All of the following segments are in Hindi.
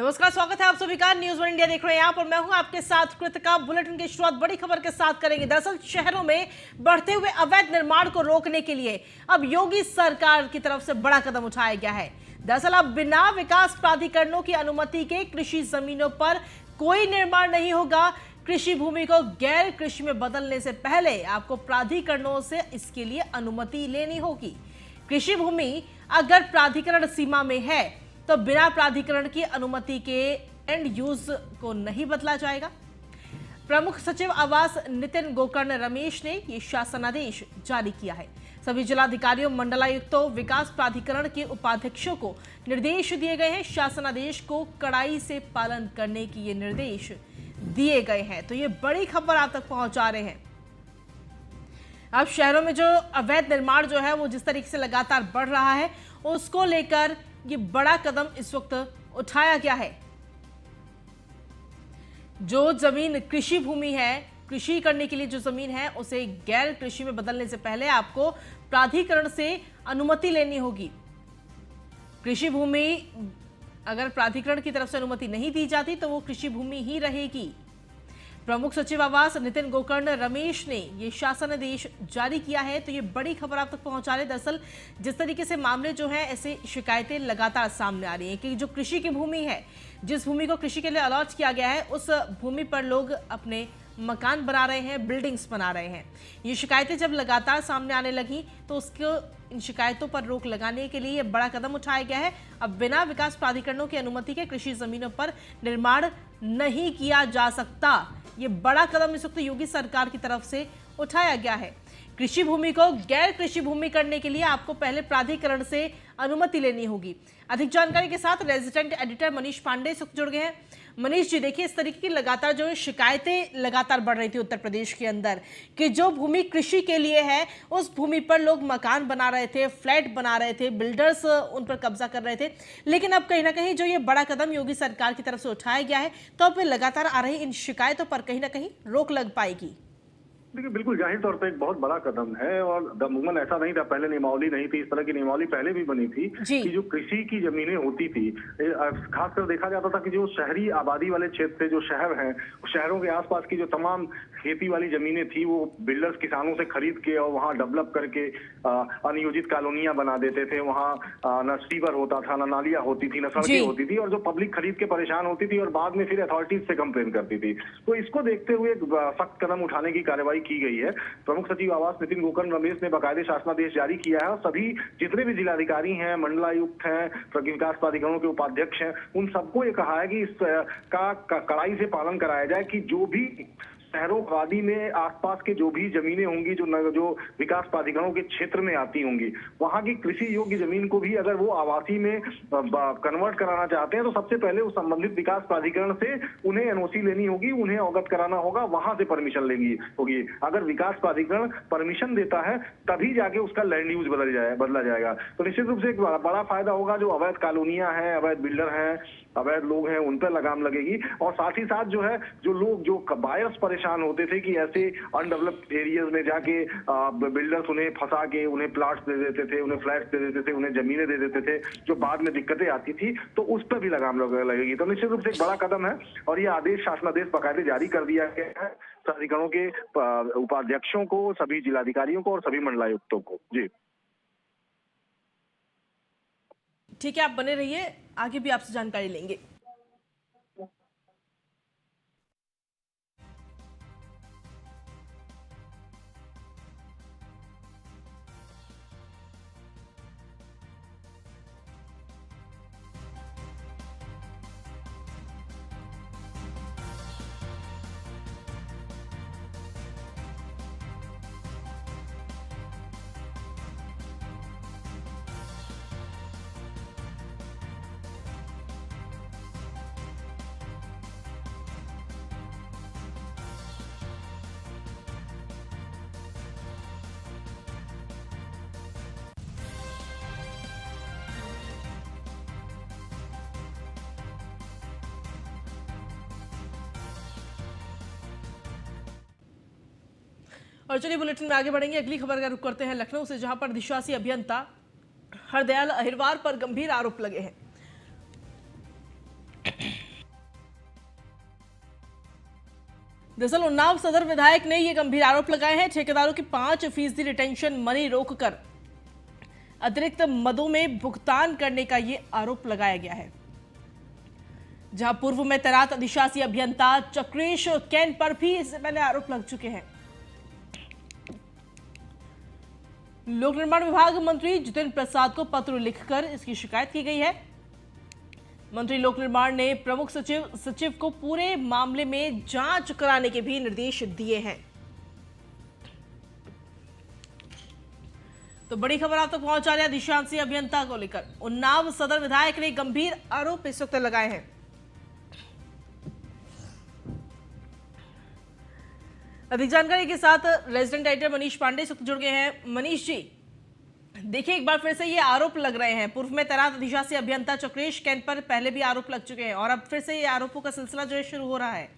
नमस्कार, स्वागत है आप सभी का। न्यूज़ वन इंडिया देख रहे हैं आप और मैं हूं आपके साथ कृतिका। बुलेटिन की शुरुआत बड़ी खबर के साथ करेंगे। दरअसल शहरों में बढ़ते हुए अवैध निर्माण को रोकने के लिए अब योगी सरकार की तरफ से बड़ा कदम उठाया गया है। दरअसल अब बिना विकास प्राधिकरणों की अनुमति के कृषि जमीनों पर कोई निर्माण नहीं होगा। कृषि भूमि को गैर कृषि में बदलने से पहले आपको प्राधिकरणों से इसके लिए अनुमति लेनी होगी। कृषि भूमि अगर प्राधिकरण सीमा में है तो बिना प्राधिकरण की अनुमति के एंड यूज को नहीं बदला जाएगा। प्रमुख सचिव आवास नितिन गोकर्ण रमेश ने ये शासनादेश जारी किया है। सभी जिलाधिकारियों, मंडलायुक्तों, विकास प्राधिकरण के उपाध्यक्षों को निर्देश दिए गए हैं। शासनादेश को कड़ाई से पालन करने की ये निर्देश दिए गए हैं। तो ये बड़ी खबर आप तक पहुंचा रहे हैं। अब शहरों में जो अवैध निर्माण जो है वो जिस तरीके से लगातार बढ़ रहा है, उसको लेकर ये बड़ा कदम इस वक्त उठाया गया है। जो जमीन कृषि भूमि है, कृषि करने के लिए जो जमीन है, उसे गैर कृषि में बदलने से पहले आपको प्राधिकरण से अनुमति लेनी होगी। कृषि भूमि अगर प्राधिकरण की तरफ से अनुमति नहीं दी जाती तो वो कृषि भूमि ही रहेगी। प्रमुख सचिव आवास नितिन गोकर्ण रमेश ने ये शासनादेश जारी किया है। तो ये बड़ी खबर आप तक पहुंचा रहे। दरअसल जिस तरीके से मामले जो हैं, ऐसे शिकायतें लगातार सामने आ रही हैं कि जो कृषि की भूमि है, जिस भूमि को कृषि के लिए अलॉट किया गया है, उस भूमि पर लोग अपने मकान बना रहे हैं, बिल्डिंग्स बना रहे हैं। ये शिकायतें जब लगातार सामने आने लगी तो उसको इन शिकायतों पर रोक लगाने के लिए बड़ा कदम उठाया गया है। अब बिना विकास प्राधिकरणों की अनुमति के कृषि जमीनों पर निर्माण नहीं किया जा सकता। ये बड़ा कदम इस वक्त योगी सरकार की तरफ से उठाया गया है। कृषि भूमि को गैर कृषि भूमि करने के लिए आपको पहले प्राधिकरण से अनुमति लेनी होगी। अधिक जानकारी के साथ रेजिडेंट एडिटर मनीष पांडे से जुड़ गए हैं। मनीष जी, देखिए, इस तरीके की लगातार जो शिकायतें लगातार बढ़ रही थी उत्तर प्रदेश के अंदर कि जो भूमि कृषि के लिए है उस भूमि पर लोग मकान बना रहे थे, फ्लैट बना रहे थे, बिल्डर्स उन पर कब्जा कर रहे थे। लेकिन अब कहीं ना कहीं जो ये बड़ा कदम योगी सरकार की तरफ से उठाया गया है, तो अब लगातार आ रही इन शिकायतों पर कहीं ना कहीं रोक लग पाएगी। देखिए, बिल्कुल जाहिर तौर पे एक बहुत बड़ा कदम है। और अमूमन ऐसा नहीं था, पहले नियमावली नहीं थी, इस तरह की नियमावली पहले भी बनी थी कि जो कृषि की जमीनें होती थी, खासकर देखा जाता था कि जो शहरी आबादी वाले क्षेत्र थे, जो शहर हैं, शहरों के आसपास की जो तमाम खेती वाली जमीनें थी, वो बिल्डर्स किसानों से खरीद के और वहाँ डेवलप करके अनियोजित कॉलोनियां बना देते थे। वहाँ न सीवर होता था, न नालियां होती थी, न सड़कें होती थी, और जो पब्लिक खरीद के परेशान होती थी और बाद में फिर अथॉरिटीज से कंप्लेन करती थी। तो इसको देखते हुए सख्त कदम उठाने की कार्रवाई की गई है। प्रमुख सचिव आवास नितिन गोकर्ण रमेश ने बाकायदे शासनादेश जारी किया है और सभी जितने भी जिलाधिकारी हैं, मंडलायुक्त हैं, विकास प्राधिकरणों के उपाध्यक्ष हैं, उन सबको ये कहा है कि इसका कड़ाई से पालन कराया जाए कि जो भी शहरों आबादी में आसपास के जो भी जमीनें होंगी जो विकास प्राधिकरणों के क्षेत्र में आती होंगी, वहां की कृषि योग्य जमीन को भी अगर वो आवासीय में कन्वर्ट कराना चाहते हैं तो सबसे पहले उस संबंधित विकास प्राधिकरण से उन्हें एनओसी लेनी होगी, उन्हें अवगत कराना होगा, वहां से परमिशन लेनी होगी। अगर विकास प्राधिकरण परमिशन देता है तभी जाके उसका लैंड यूज बदला जाएगा। तो निश्चित रूप से एक बड़ा फायदा होगा। जो अवैध कॉलोनियां हैं, अवैध बिल्डर हैं, अवैध लोग हैं, उन पर लगाम लगेगी। और साथ ही साथ जो है, जो लोग जो बायर्स परेशान होते थे कि ऐसे अनडेवलप्ड एरियाज में जाके बिल्डर्स उन्हें फंसा के उन्हें प्लॉट्स दे देते थे, उन्हें फ्लैट्स दे देते थे, उन्हें जमीनें दे देते थे, जो बाद में दिक्कतें आती थी, तो उस पर भी लगाम लगेगी। तो निश्चित रूप से एक बड़ा कदम है और ये आदेश शासनादेश बाकायदे जारी कर दिया गया है प्राधिकरणों के उपाध्यक्षों को, सभी जिलाधिकारियों को और सभी मंडलायुक्तों को। जी ठीक है, आप बने रहिए, आगे भी आपसे जानकारी लेंगे। और चलिए बुलेटिन में आगे बढ़ेंगे। अगली खबर का रुख करते हैं लखनऊ से, जहां पर अधिशासी अभियंता हरदयाल अहिरवार पर गंभीर आरोप लगे हैं। दरअसल उन्नाव सदर विधायक ने ये गंभीर आरोप लगाए हैं। ठेकेदारों की 5% रिटेंशन मनी रोककर अतिरिक्त मदों में भुगतान करने का ये आरोप लगाया गया है। जहां पूर्व में तैनात अधिशासी अभियंता चक्रेश कैन पर भी इससे पहले आरोप लग चुके हैं। लोक निर्माण विभाग मंत्री जितेंद्र प्रसाद को पत्र लिखकर इसकी शिकायत की गई है। मंत्री लोक निर्माण ने प्रमुख सचिव को पूरे मामले में जांच कराने के भी निर्देश दिए हैं। तो बड़ी खबर आप तक पहुंचा रहे अधिशासी अभियंता को लेकर उन्नाव सदर विधायक ने गंभीर आरोप इस वक्त लगाए हैं। अधिक जानकारी के साथ रेजिडेंट एडिटर मनीष पांडे इस वक्त जुड़ गए हैं। मनीष जी, देखिए एक बार फिर से ये आरोप लग रहे हैं। पूर्व में तैनात अधिशासी अभियंता चक्रेश कैन पर पहले भी आरोप लग चुके हैं और अब फिर से ये आरोपों का सिलसिला जो है शुरू हो रहा है।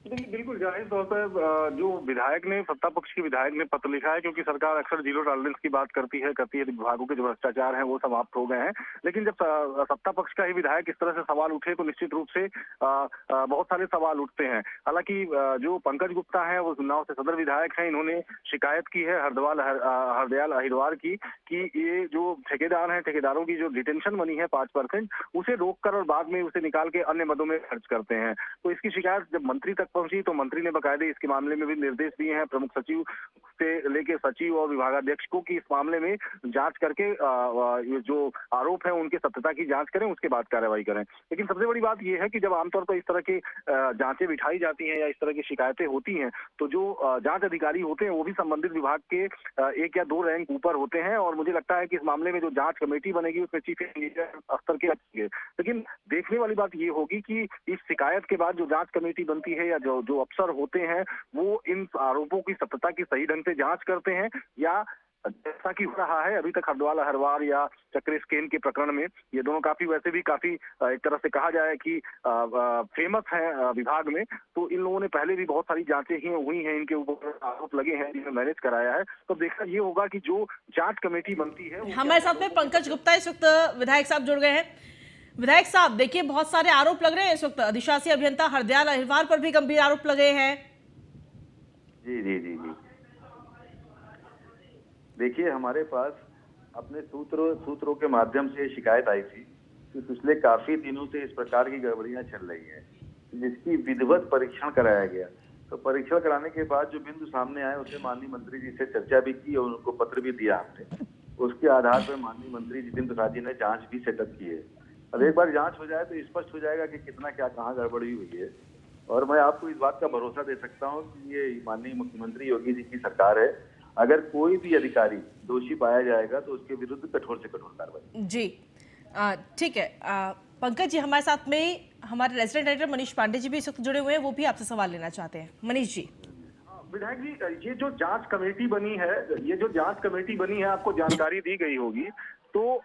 बिल्कुल जाहिर तौर पर जो विधायक ने, सत्ता पक्ष के विधायक ने पत्र लिखा है, क्योंकि सरकार अक्सर जीरो टॉलरेंस की बात करती है विभागों के जो भ्रष्टाचार हैं वो समाप्त हो गए हैं। लेकिन जब सत्ता पक्ष का ही विधायक इस तरह से सवाल उठे तो निश्चित रूप से बहुत सारे सवाल उठते हैं। हालांकि जो पंकज गुप्ता है वो उन्नाव से सदर विधायक हैं, इन्होंने शिकायत की है हरदयाल अहिरवार की कि ये जो ठेकेदार हैं, ठेकेदारों की जो डिटेंशन मनी है 5% उसे रोककर और बाद में उसे निकाल के अन्य मदों में खर्च करते हैं। तो इसकी शिकायत जब मंत्री तक पहुंची तो मंत्री ने बकायदे इसके मामले में भी निर्देश दिए हैं प्रमुख सचिव से लेके सचिव और विभागाध्यक्ष को कि इस मामले में जांच करके जो आरोप है उनके सत्यता की जांच करें, उसके बाद कार्रवाई करें। लेकिन सबसे बड़ी बात यह है कि जब आमतौर पर इस तरह की जांचें बिठाई जाती हैं या इस तरह की शिकायतें होती हैं तो जो जांच अधिकारी होते हैं वो भी संबंधित विभाग के 1 या 2 रैंक ऊपर होते हैं और मुझे लगता है कि इस मामले में जो जांच कमेटी बनेगी उसमें चीफ इंजीनियर स्तर के होंगे। लेकिन देखने वाली बात ये होगी कि इस शिकायत के बाद जो जांच कमेटी बनती है या जो अफसर होते हैं वो इन आरोपों की सत्यता की सही ढंग से जांच करते हैं या जैसा कि हो रहा है अभी तक हरदयाल अहिरवार या चक्रेश कैन के प्रकरण में, ये दोनों वैसे भी काफी एक तरह से कहा जाए कि फेमस है विभाग में, तो इन लोगों ने पहले भी बहुत सारी जांचें ही हुई हैं, इनके ऊपर आरोप लगे हैं, जिन्हें मैनेज कराया है। तो देखना ये होगा कि जो जांच कमेटी बनती है। हमारे साथ में पंकज गुप्ता इस वक्त विधायक साहब जुड़ गए हैं। विधायक साहब, देखिए बहुत सारे आरोप लग रहे हैं इस वक्त। अधिशासी अभियंता हरदयाल अहिरवार पर भी गंभीर आरोप लगे हैं। जी जी जी जी देखिए, हमारे पास अपने सूत्रों के माध्यम से शिकायत आई थी कि पिछले काफी दिनों से इस प्रकार की गड़बड़ियां चल रही हैं, जिसकी विधिवत परीक्षण कराया गया। तो परीक्षण कराने के बाद जो बिंदु सामने आए उसे माननीय मंत्री जी से चर्चा भी की और उनको पत्र भी दिया हमने। उसके आधार पर माननीय मंत्री जितेंद्र प्रसाद जी ने जांच भी सेटअप की है। अब एक बार जांच हो जाए तो स्पष्ट हो जाएगा कि कितना क्या कहाँ गड़बड़ी हुई है। और मैं आपको इस बात का भरोसा दे सकता हूँ कि ये माननीय मुख्यमंत्री योगी जी की सरकार है। अगर कोई भी अधिकारी दोषी पाया जाएगा तो उसके विरुद्ध कठोर से कठोर कार्रवाई। जी ठीक है। पंकज जी, हमारे साथ में हमारे रेजिडेंट एडिटर मनीष पांडे जी भी इस वक्त जुड़े हुए हैं, वो भी आपसे सवाल लेना चाहते हैं। मनीष जी। विधायक जी, ये जो जांच कमेटी बनी है, आपको जानकारी दी गई होगी, तो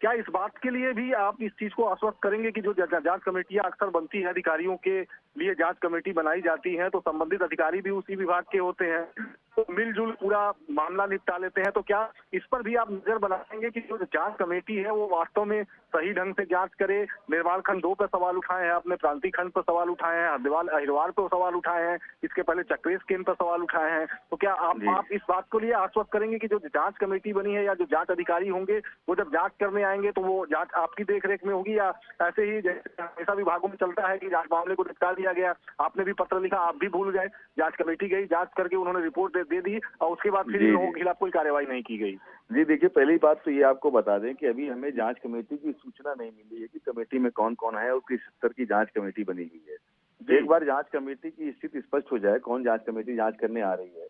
क्या इस बात के लिए भी आप इस चीज को आश्वस्त करेंगे कि जो जांच कमेटियां अक्सर बनती है, अधिकारियों के लिए जांच कमेटी बनाई जाती है, तो संबंधित अधिकारी भी उसी विभाग के होते हैं, तो मिलजुल पूरा मामला निपटा लेते हैं, तो क्या इस पर भी आप नजर बनाएंगे कि जो जांच कमेटी है वो वास्तव में सही ढंग से जांच करे? निर्माण खंड 2 पर सवाल उठाए हैं आपने, प्रांतिक खंड पर सवाल उठाए हैं, हरदयाल अहिरवार पर सवाल उठाए हैं, इसके पहले चक्रेश कैन पर सवाल उठाए हैं, तो क्या आप इस बात को लिए आश्वस्त करेंगे कि जो जांच कमेटी बनी है या जो जांच अधिकारी होंगे वो जब जांच करने आएंगे तो वो जांच आपकी देखरेख में होगी, या ऐसे ही जैसे हमेशा विभागों में चलता है कि जांच मामले को निपटा दिया गया, आपने भी पत्र लिखा, आप भी भूल गए, जांच कमेटी गई, जांच करके उन्होंने रिपोर्ट दे दी और उसके बाद फिर इन लोगों के खिलाफ कोई कार्रवाई नहीं की गई? जी देखिए, पहली बात तो ये आपको बता दें कि अभी हमें जांच कमेटी की सूचना नहीं मिली है कि कमेटी में कौन कौन है और किस स्तर की जांच कमेटी बनी हुई है। एक बार जांच कमेटी की स्थिति स्पष्ट हो जाए, कौन जांच कमेटी जांच करने आ रही है,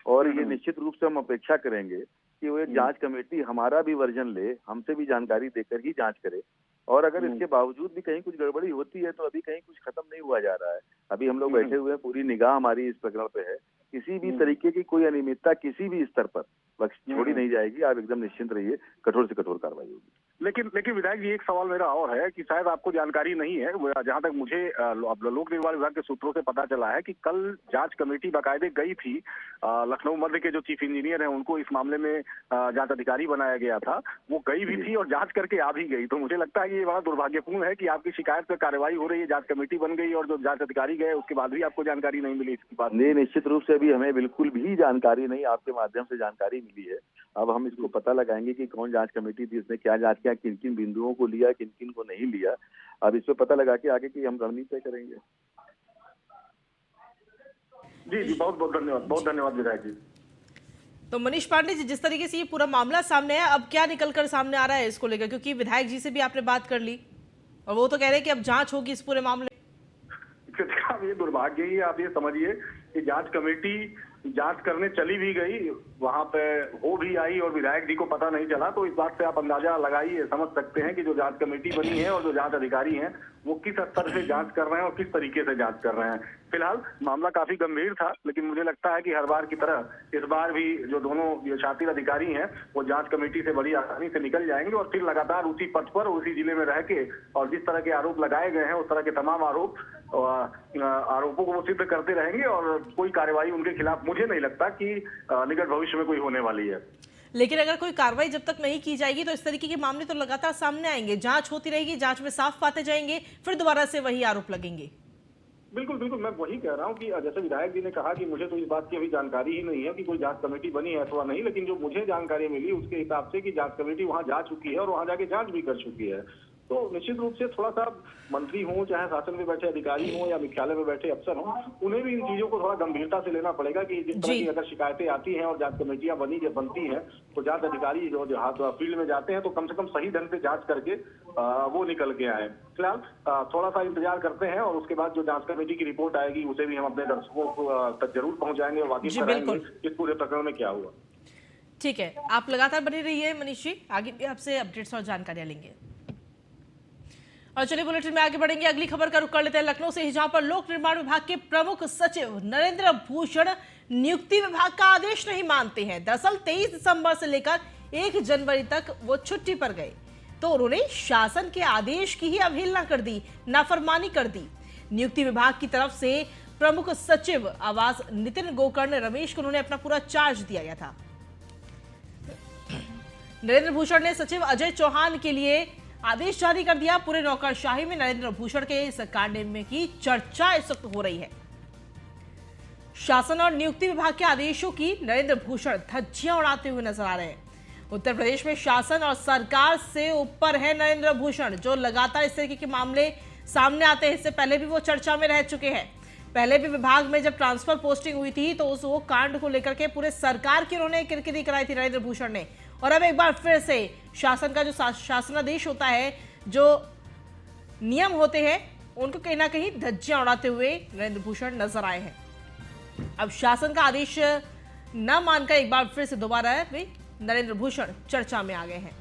और ये निश्चित रूप से हम अपेक्षा करेंगे कि वो एक जांच कमेटी हमारा भी वर्जन ले, हमसे भी जानकारी देकर ही जांच करे। और अगर इसके बावजूद भी कहीं कुछ गड़बड़ी होती है तो अभी कहीं कुछ खत्म नहीं हुआ जा रहा है। अभी हम लोग बैठे हुए हैं, पूरी निगाह हमारी इस प्रकरण पे है। किसी भी तरीके की कोई अनियमितता किसी भी स्तर पर छोड़ी नहीं जाएगी। आप एकदम निश्चिंत रहिए, कठोर से कठोर कार्रवाई होगी। लेकिन विधायक जी, एक सवाल मेरा और है कि शायद आपको जानकारी नहीं है, जहां तक मुझे लोक निर्माण विभाग के सूत्रों से पता चला है कि कल जांच कमेटी बाकायदे गई थी, लखनऊ मध्य के जो चीफ इंजीनियर हैं उनको इस मामले में जांच अधिकारी बनाया गया था, वो गई भी थी और जांच करके आ भी गई। तो मुझे लगता है कि ये बड़ा दुर्भाग्यपूर्ण है कि आपकी शिकायत पर कार्रवाई हो रही है, जांच कमेटी बन गई और जो जांच अधिकारी नहीं गए, उसके बाद भी आपको जानकारी नहीं मिली इसकी बात? नहीं, निश्चित रूप से अभी हमें बिल्कुल भी जानकारी नहीं, आपके माध्यम से जानकारी मिली है। अब हम इसको पता लगाएंगे कि कौन जांच कमेटी थी, उसने क्या जांच किया, किन किन बिंदुओं को लिया, किन किन को नहीं लिया। अब इस पे पता लगा के आगे की हम रणनीति तय करेंगे। जी जी, बहुत बहुत धन्यवाद विधायक जी। तो मनीष पांडे जी, जिस तरीके से ये पूरा मामला सामने है, अब क्या निकलकर सामने आ रहा है इसको लेकर? क्योंकि विधायक जी से भी आपने बात कर ली और वो तो कह रहे हैं कि अब जांच होगी इस पूरे मामले। अब ये दुर्भाग्य ही है, आप ये समझिए कि जांच कमेटी जांच करने चली भी गई, वहां पे हो भी आई और विधायक जी को पता नहीं चला। तो इस बात से आप अंदाजा लगाइए, समझ सकते हैं कि जो जांच कमेटी बनी है और जो जांच अधिकारी हैं वो किस स्तर से जांच कर रहे हैं और किस तरीके से जांच कर रहे हैं। फिलहाल मामला काफी गंभीर था, लेकिन मुझे लगता है कि हर बार की तरह इस बार भी जो दोनों ये शातिर अधिकारी हैं वो जांच कमेटी से बड़ी आसानी से निकल जाएंगे और फिर लगातार उसी पथ पर उसी जिले में रह के और जिस तरह के आरोप लगाए गए हैं उस तरह के तमाम आरोपों को वो सिद्ध करते रहेंगे और कोई कार्रवाई उनके खिलाफ मुझे नहीं लगता कि निकट भविष्य में कोई होने वाली है। लेकिन अगर कोई कार्रवाई जब तक नहीं की जाएगी तो इस तरीके के मामले तो लगातार सामने आएंगे, जांच होती रहेगी, जांच में साफ पाते जाएंगे, फिर दोबारा से वही आरोप लगेंगे। बिल्कुल बिल्कुल, मैं वही कह रहा हूँ कि जैसे विधायक जी ने कहा कि मुझे तो इस बात की अभी जानकारी ही नहीं है कि कोई जांच कमेटी बनी है अथवा नहीं, लेकिन जो मुझे जानकारी मिली उसके हिसाब से कि जांच कमेटी वहां जा चुकी है और वहां जाके जांच भी कर चुकी है। तो निश्चित रूप से थोड़ा सा मंत्री हों, चाहे शासन में बैठे अधिकारी हों या मुख्यालय में बैठे अफसर हों, उन्हें भी इन चीजों को थोड़ा गंभीरता से लेना पड़ेगा कि जिस तरह की अगर शिकायतें आती हैं और जांच कमेटियां बनती हैं तो जांच अधिकारी जो फील्ड में जाते हैं तो कम से कम सही ढंग से जांच करके वो निकल के आए। फिलहाल थोड़ा सा इंतजार करते हैं और उसके बाद जो जांच कमेटी की रिपोर्ट आएगी उसे भी हम अपने दर्शकों तक जरूर पहुंचाएंगे और वाकिफ कराएंगे इस पूरे प्रकरण में क्या हुआ। ठीक है, आप लगातार बने रहिए मनीष जी, आगे भी आपसे अपडेट्स और जानकारियां लेंगे। और चलिए बुलेटिन में आगे बढ़ेंगे, अगली खबर का रुख कर लेते हैं लखनऊ से, जहां पर लोक निर्माण विभाग के प्रमुख सचिव नरेंद्र भूषण नियुक्ति विभाग का आदेश नहीं मानते हैं। दरअसल 23 दिसंबर से लेकर 1 जनवरी तक वो छुट्टी पर गए तो उन्होंने शासन के आदेश की ही अवहेलना कर दी, नाफरमानी कर दी। नियुक्ति विभाग की तरफ से प्रमुख सचिव आवास नितिन गोकर्ण रमेश को उन्होंने अपना पूरा चार्ज दिया गया था। नरेंद्र भूषण ने सचिव अजय चौहान के लिए आदेश जारी कर दिया। पूरे नौकरशाही में नरेंद्र भूषण के इस कांड की चर्चा इस वक्त हो रही है। शासन और नियुक्ति विभाग के आदेशों की नरेंद्र भूषण धज्जियां उड़ाते हुए नजर आ रहे हैं। उत्तर प्रदेश में शासन और सरकार से ऊपर है नरेंद्र भूषण, जो लगातार इस तरीके के मामले सामने आते हैं। इससे पहले भी वो चर्चा में रह चुके हैं। पहले भी विभाग में जब ट्रांसफर पोस्टिंग हुई थी तो उस वो कांड को लेकर के पूरे सरकार की उन्होंने किरकिरी कराई थी नरेंद्र भूषण ने। और अब एक बार फिर से शासन का जो शासनादेश होता है, जो नियम होते हैं, उनको कहीं ना कहीं धज्जियां उड़ाते हुए नरेंद्र भूषण नजर आए हैं। अब शासन का आदेश न मानकर एक बार फिर से दोबारा वे नरेंद्र भूषण चर्चा में आ गए हैं।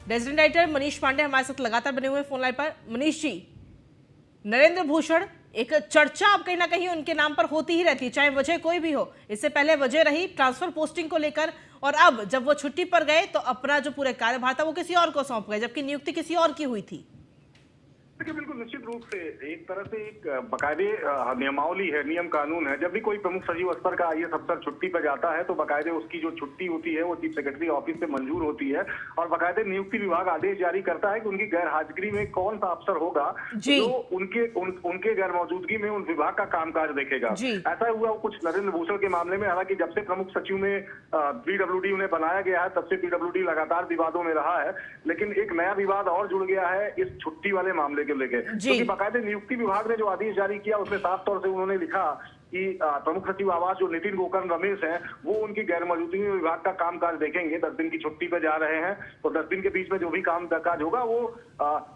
रेजिडेंट राइटर मनीष पांडे हमारे साथ लगातार बने हुए फोन लाइन पर। मनीष जी, नरेंद्र भूषण एक चर्चा अब कहीं ना कहीं उनके नाम पर होती ही रहती है, चाहे वजह कोई भी हो। इससे पहले वजह रही ट्रांसफर पोस्टिंग को लेकर, और अब जब वो छुट्टी पर गए तो अपना जो पूरे कार्यभार था वो किसी और को सौंप गए, जबकि नियुक्ति किसी और की हुई थी। देखिए, बिल्कुल निश्चित रूप से एक तरह से एक बाकायदे नियमावली है, नियम कानून है। जब भी कोई प्रमुख सचिव स्तर का आईएएस अफसर छुट्टी पर जाता है तो बाकायदे उसकी जो छुट्टी होती है वो चीफ सेक्रेटरी ऑफिस से मंजूर होती है और बाकायदे नियुक्ति विभाग आदेश जारी करता है कि उनकी गैर हाजिरी में कौन सा अफसर होगा जो उनके गैर मौजूदगी में उन विभाग का कामकाज देखेगा। ऐसा हुआ कुछ नरेंद्र भूषण के मामले में। हालांकि जब से प्रमुख सचिव में पीडब्ल्यूडी उन्हें बनाया गया है तब से पीडब्ल्यूडी लगातार विवादों में रहा है, लेकिन एक नया विवाद और जुड़ गया है इस छुट्टी वाले मामले को लेकर, क्योंकि बाकायदे नियुक्ति विभाग ने जो आदेश जारी किया उसमें साफ तौर से उन्होंने लिखा कि प्रमुख सचिव आवास जो नितिन गोकर्ण रमेश हैं वो उनकी गैर मौजूदगी में विभाग का कामकाज देखेंगे। 10 दिन की छुट्टी पर जा रहे हैं तो 10 दिन के बीच में जो भी काम काज होगा वो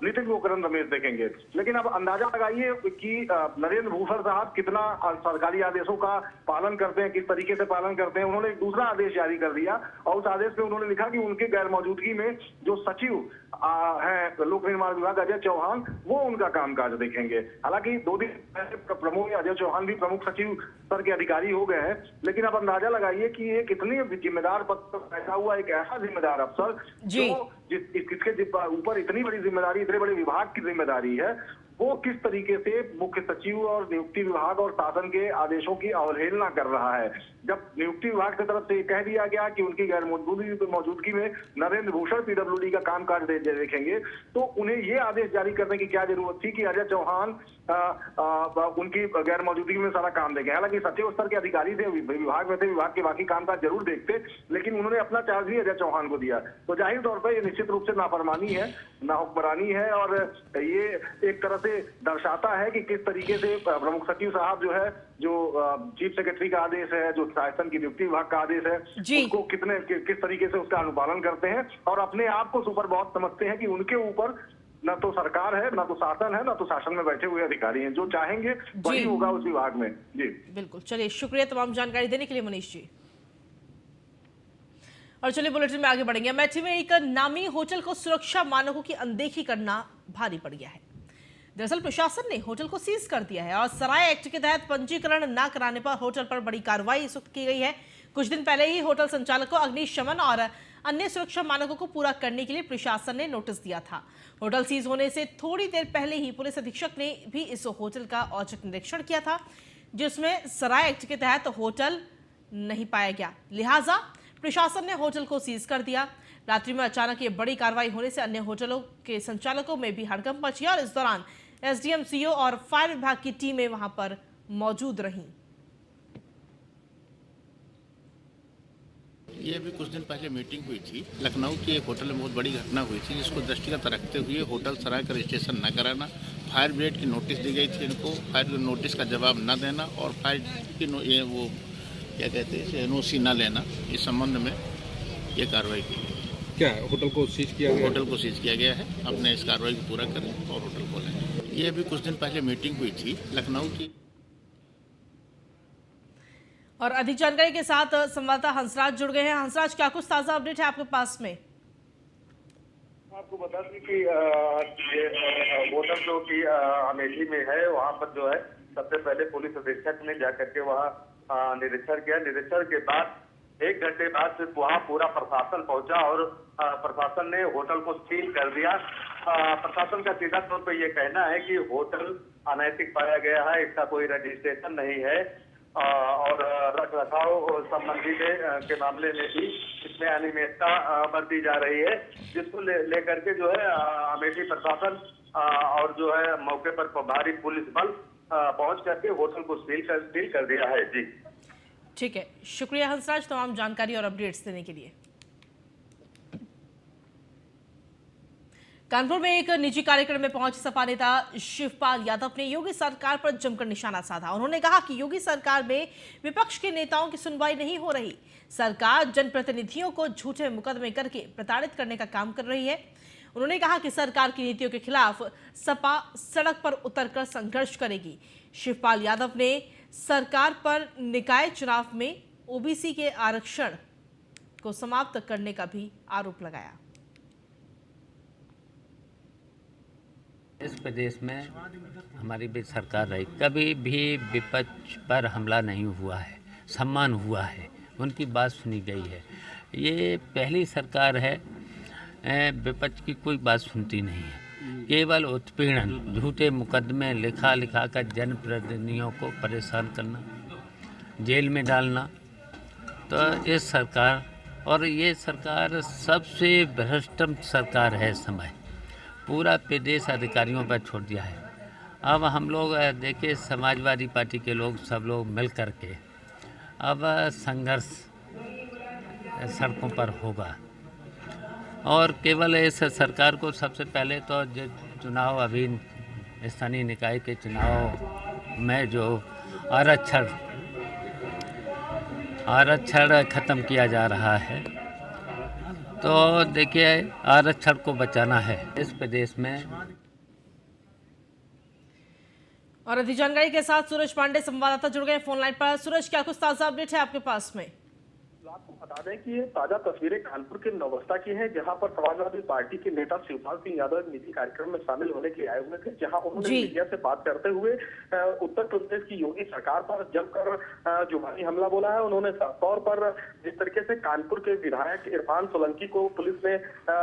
नितिन गोकर्ण रमेश देखेंगे। लेकिन अब अंदाजा लगाइए कि नरेंद्र भूषण साहब कितना सरकारी आदेशों का पालन करते हैं, किस तरीके से पालन करते हैं। उन्होंने एक दूसरा आदेश जारी कर दिया और उस आदेश में उन्होंने लिखा कि उनके गैर मौजूदगी में जो सचिव है लोक निर्माण विभाग अजय चौहान वो उनका कामकाज देखेंगे। हालांकि 2 दिन पहले प्रमुख अजय चौहान भी प्रमुख सचिव स्तर के अधिकारी हो गए हैं, लेकिन अब अंदाजा लगाइए कि ये कितने जिम्मेदार पद पर बैठा हुआ एक ऐसा जिम्मेदार अफसर जो जिसके ऊपर इतनी बड़ी जिम्मेदारी, इतने बड़े विभाग की जिम्मेदारी है, वो किस तरीके से मुख्य सचिव और नियुक्ति विभाग और शासन के आदेशों की अवहेलना कर रहा है। जब नियुक्ति विभाग की तरफ से कह दिया गया कि उनकी गैर मौजूदगी में नरेंद्र भूषण पीडब्ल्यूडी का कामकाज देखेंगे, तो उन्हें ये आदेश जारी करने की क्या जरूरत थी कि अजय चौहान उनकी गैर मौजूदगी में सारा काम देखें। हालांकि सचिव स्तर के अधिकारी थे, विभाग में थे, विभाग के बाकी कामकाज जरूर देखते, लेकिन उन्होंने अपना चार्ज भी अजय चौहान को दिया। तो जाहिर तौर पर ये निश्चित रूप से नाफरमानी है, नाहुक्मरानी है, और ये एक तरह से दर्शाता है कि किस तरीके से प्रमुख सचिव साहब जो है, जो चीफ सेक्रेटरी का आदेश है, जो शासन की नियुक्ति विभाग का आदेश है, उसको किस तरीके से उसका अनुपालन करते हैं और अपने आप को सुपर बॉस समझते हैं कि उनके ऊपर न तो सरकार है, न तो शासन है, न तो शासन में बैठे हुए अधिकारी हैं। जो चाहेंगे वही होगा उस विभाग में। जी बिल्कुल, चलिए शुक्रिया तमाम जानकारी देने के लिए मनीष जी। और चलिए बुलेटिन में आगे बढ़ेंगे। अमेठी में एक नामी होटल को सुरक्षा मानकों की अनदेखी करना भारी पड़ गया है। दरअसल प्रशासन ने होटल को सीज कर दिया है और सराय एक्ट के तहत पंजीकरण न कराने पर होटल पर बड़ी कार्रवाई इस वक्त की गई है। कुछ दिन पहले ही होटल संचालक को अग्निशमन और अन्य सुरक्षा मानकों को पूरा करने के लिए प्रशासन ने नोटिस दिया था। होटल सीज होने से थोड़ी देर पहले ही पुलिस अधीक्षक ने भी इस होटल का औचक निरीक्षण किया था, जिसमें सराय एक्ट के तहत होटल नहीं पाया गया। लिहाजा प्रशासन ने होटल को सीज कर दिया। रात्रि में अचानक ये बड़ी कार्रवाई होने से अन्य होटलों के संचालकों में भी हड़कंप मच गया और इस दौरान एसडीएम, सीओ और फायर विभाग की टीमें वहां पर मौजूद रहीं। ये अभी कुछ दिन पहले मीटिंग हुई थी। लखनऊ की एक होटल में बहुत बड़ी घटना हुई थी, जिसको दृष्टिगत रखते हुए होटल सराय का रजिस्ट्रेशन न कराना, फायर ब्रिगेड की नोटिस दी गई थी इनको, फायर नोटिस का जवाब न देना और फायर की ये वो क्या कहते हैं एनओसी न लेना, इस संबंध में ये कार्रवाई की गई। क्या होटल को सीज किया गया? होटल को सीज किया गया है। अपने इस कार्रवाई को पूरा करें और होटल खोलें। ये अभी कुछ दिन पहले मीटिंग हुई थी लखनऊ की। और अधिक जानकारी के साथ संवाददाता हंसराज जुड़ गए हैं। हंसराज, क्या कुछ ताजा अपडेट है आपके पास में? आपको बता दें कि ये होटल जो कि अमेठी में है, वहाँ पर जो है सबसे पहले पुलिस अधीक्षक ने जाकर के वहाँ निरीक्षण किया। निरीक्षण के बाद 1 घंटे बाद सिर्फ वहाँ पूरा प्रशासन पहुंचा और प्रशासन ने होटल को सील कर दिया। प्रशासन का सीधा तौर पर यह कहना है कि होटल अनैतिक पाया गया है, इसका कोई रजिस्ट्रेशन नहीं है और रख रखाव संबंधी के मामले में भी इसमें अनियमितता बरती जा रही है, जिसको लेकर के जो है अमेठी प्रशासन और जो है मौके पर प्रभारी पुलिस बल पहुंच करके होटल को सील कर दिया है। जी ठीक है, शुक्रिया हंसराज तमाम जानकारी और अपडेट्स देने के लिए। कानपुर में एक निजी कार्यक्रम में पहुंचे सपा नेता शिवपाल यादव ने योगी सरकार पर जमकर निशाना साधा। उन्होंने कहा कि योगी सरकार में विपक्ष के नेताओं की सुनवाई नहीं हो रही, सरकार जनप्रतिनिधियों को झूठे मुकदमे करके प्रताड़ित करने का काम कर रही है। उन्होंने कहा कि सरकार की नीतियों के खिलाफ सपा सड़क पर उतरकर संघर्ष करेगी। शिवपाल यादव ने सरकार पर निकाय चुनाव में ओबीसी के आरक्षण को समाप्त करने का भी आरोप लगाया। इस प्रदेश में हमारी भी सरकार रही, कभी भी विपक्ष पर हमला नहीं हुआ है, सम्मान हुआ है, उनकी बात सुनी गई है। ये पहली सरकार है विपक्ष की कोई बात सुनती नहीं है, केवल उत्पीड़न, झूठे मुकदमे लिखा कर जनप्रतिनिधियों को परेशान करना, जेल में डालना। तो ये सरकार, और ये सरकार सबसे भ्रष्टम सरकार है इस समय, पूरा प्रदेश अधिकारियों पर छोड़ दिया है। अब हम लोग देखिए समाजवादी पार्टी के लोग सब लोग मिल कर के अब संघर्ष सड़कों पर होगा और केवल इस सरकार को सबसे पहले तो जो चुनाव अभी स्थानीय निकाय के चुनाव में जो आरक्षण खत्म किया जा रहा है, तो देखिए आरक्षण को बचाना है इस प्रदेश में। और अधिक जानकारी के साथ सूरज पांडे संवाददाता जुड़ गए फोन लाइन पर। सूरज, क्या कुछ ताजा अपडेट है आपके पास में? आपको बता दें कि ये ताजा तस्वीरें कानपुर के नौबस्ता की हैं, जहां पर समाजवादी पार्टी के नेता शिवपाल सिंह यादव एक निजी कार्यक्रम में शामिल होने के लिए आए हुए थे, जहां उन्होंने मीडिया से बात करते हुए उत्तर प्रदेश की योगी सरकार पर जमकर जुबानी हमला बोला है। उन्होंने साफ तौर पर जिस तरीके से कानपुर के विधायक इरफान सोलंकी को पुलिस ने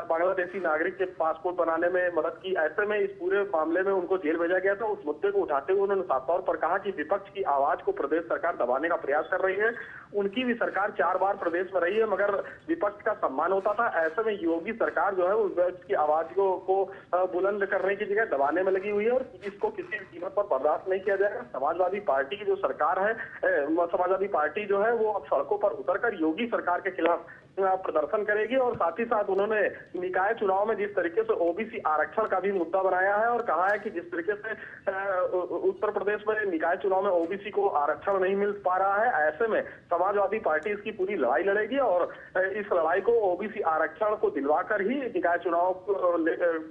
बांग्लादेशी नागरिक के पासपोर्ट बनाने में मदद की, ऐसे में इस पूरे मामले में उनको जेल भेजा गया था, उस मुद्दे को उठाते हुए उन्होंने साफ तौर पर कहा कि विपक्ष की आवाज को प्रदेश सरकार दबाने का प्रयास कर रही है। उनकी भी सरकार 4 बार प्रदेश में रही है, मगर विपक्ष का सम्मान होता था। ऐसे में योगी सरकार जो है वो विपक्ष की आवाज को बुलंद करने की जगह दबाने में लगी हुई है और इसको किसी भी कीमत पर बर्दाश्त नहीं किया जाएगा। समाजवादी पार्टी की जो सरकार है, समाजवादी पार्टी जो है वो अब सड़कों पर उतरकर योगी सरकार के खिलाफ प्रदर्शन करेगी और साथ ही साथ उन्होंने निकाय चुनाव में जिस तरीके से ओबीसी आरक्षण का भी मुद्दा बनाया है और कहा है कि जिस तरीके से उत्तर प्रदेश में निकाय चुनाव में ओबीसी को आरक्षण नहीं मिल पा रहा है, ऐसे में समाजवादी पार्टी इसकी पूरी लड़ाई लड़ेगी और इस लड़ाई को ओबीसी आरक्षण को दिलवाकर ही निकाय चुनाव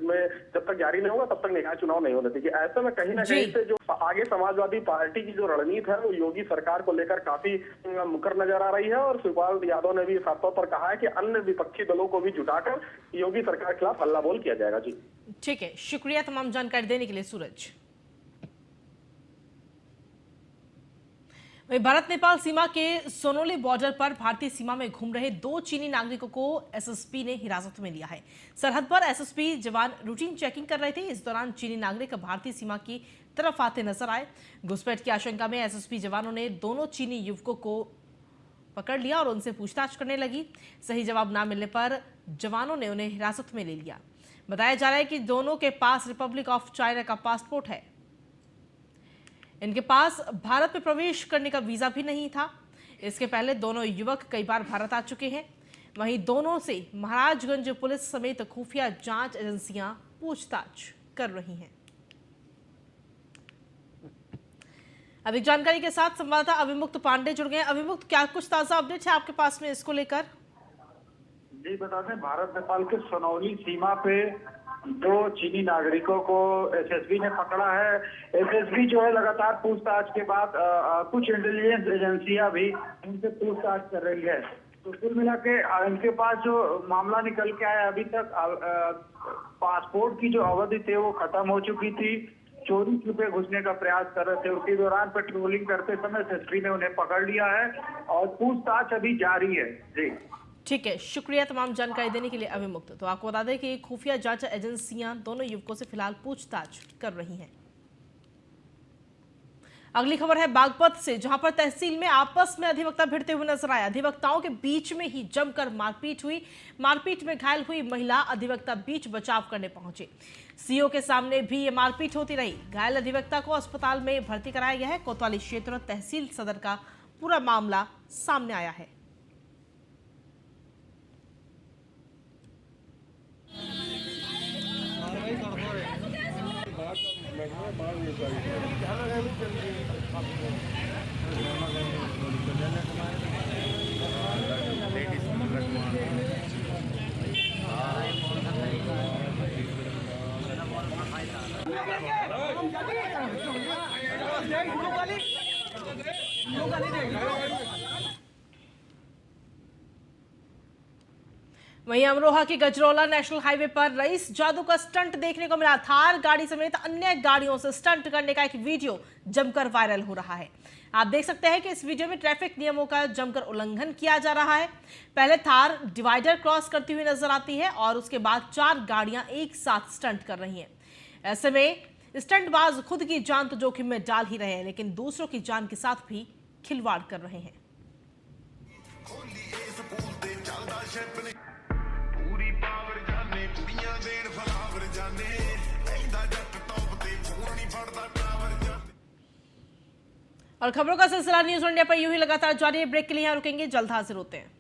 में जब तक जारी नहीं होगा तब तक निकाय चुनाव नहीं होने देगी। ऐसे में कहीं ना कहीं से जो आगे समाजवादी पार्टी की जो रणनीति है वो योगी सरकार को लेकर काफी मुकर नजर आ रही है और शिवपाल यादव ने भी साफ तौर पर कहा है कि अन्य विपक्षी दलों को भी जुटाकर योगी सरकार के खिलाफ हल्ला बोल किया जाएगा। जी ठीक है, शुक्रिया तमाम जानकारी देने के लिए सूरज। वहीं भारत नेपाल सीमा के सोनोली बॉर्डर पर भारतीय सीमा में घूम रहे 2 चीनी नागरिकों को एसएसपी ने हिरासत में लिया है। सरहद पर एसएसपी जवान रूटीन चेकिंग कर रहे थे। इस दौरान चीनी नागरिक भारतीय सीमा की तरफ आते नजर आए। घुसपैठ की आशंका में एसएसपी जवानों ने दोनों चीनी युवकों को पकड़ लिया और उनसे पूछताछ करने लगी। सही जवाब न मिलने पर जवानों ने उन्हें हिरासत में ले लिया। बताया जा रहा है कि दोनों के पास रिपब्लिक ऑफ चाइना का पासपोर्ट है। इनके पास भारत में प्रवेश करने का वीजा भी नहीं था। इसके पहले दोनों युवक कई बार भारत आ चुके हैं। वहीं दोनों से महाराजगंज पुलिस समेत खुफिया जांच एजेंसियां पूछताछ कर रही हैं। अधिक जानकारी के साथ संवाददाता अभिमुक्त पांडे जुड़ गए। अभिमुक्त, क्या कुछ ताजा अपडेट है आपके पास में इसको लेकर? जी बता दें, भारत नेपाल के सोनौली सीमा पे 2 चीनी नागरिकों को एसएसबी ने पकड़ा है। एसएसबी जो है लगातार पूछताछ के बाद कुछ इंटेलिजेंस एजेंसियां भी उनसे पूछताछ कर रही है। तो कुल मिला के इनके पास जो मामला निकल के आया, अभी तक पासपोर्ट की जो अवधि थी वो खत्म हो चुकी थी। चोरी छुपे घुसने का प्रयास कर रहे थे। उसी दौरान पेट्रोलिंग करते समय एसएसबी ने उन्हें पकड़ लिया है और पूछताछ अभी जारी है। जी ठीक है, शुक्रिया तमाम जानकारी देने के लिए अभिमुक्त। तो आपको बता दें कि खुफिया जांच एजेंसियां दोनों युवकों से फिलहाल पूछताछ कर रही हैं। अगली खबर है बागपत से, जहां पर तहसील में आपस में अधिवक्ता भिड़ते हुए नजर आए। अधिवक्ताओं के बीच में ही जमकर मारपीट हुई। मारपीट में घायल हुई महिला अधिवक्ता बीच बचाव करने पहुंचे। सीओ के सामने भी ये मारपीट होती रही। घायल अधिवक्ता को अस्पताल में भर्ती कराया गया है। कोतवाली क्षेत्र तहसील सदर का पूरा मामला सामने आया है। वहीं अमरोहा के गजरौला नेशनल हाईवे पर रईस जादू का स्टंट देखने को मिला। थार गाड़ी समेत अन्य गाड़ियों से स्टंट करने का एक वीडियो जमकर वायरल हो रहा है। आप देख सकते हैं कि इस वीडियो में ट्रैफिक नियमों का जमकर उल्लंघन किया जा रहा है। पहले थार डिवाइडर क्रॉस करती हुई नजर आती है और उसके बाद 4 गाड़ियां एक साथ स्टंट कर रही हैं। ऐसे में स्टंटबाज खुद की जान तो जोखिम में डाल ही रहे हैं, लेकिन दूसरों की जान के साथ भी खिलवाड़ कर रहे हैं। और खबरों का सिलसिला न्यूज़ इंडिया पर यूं ही लगातार जारी है। ब्रेक के लिए यहाँ रुकेंगे, जल्द हाजिर होते हैं।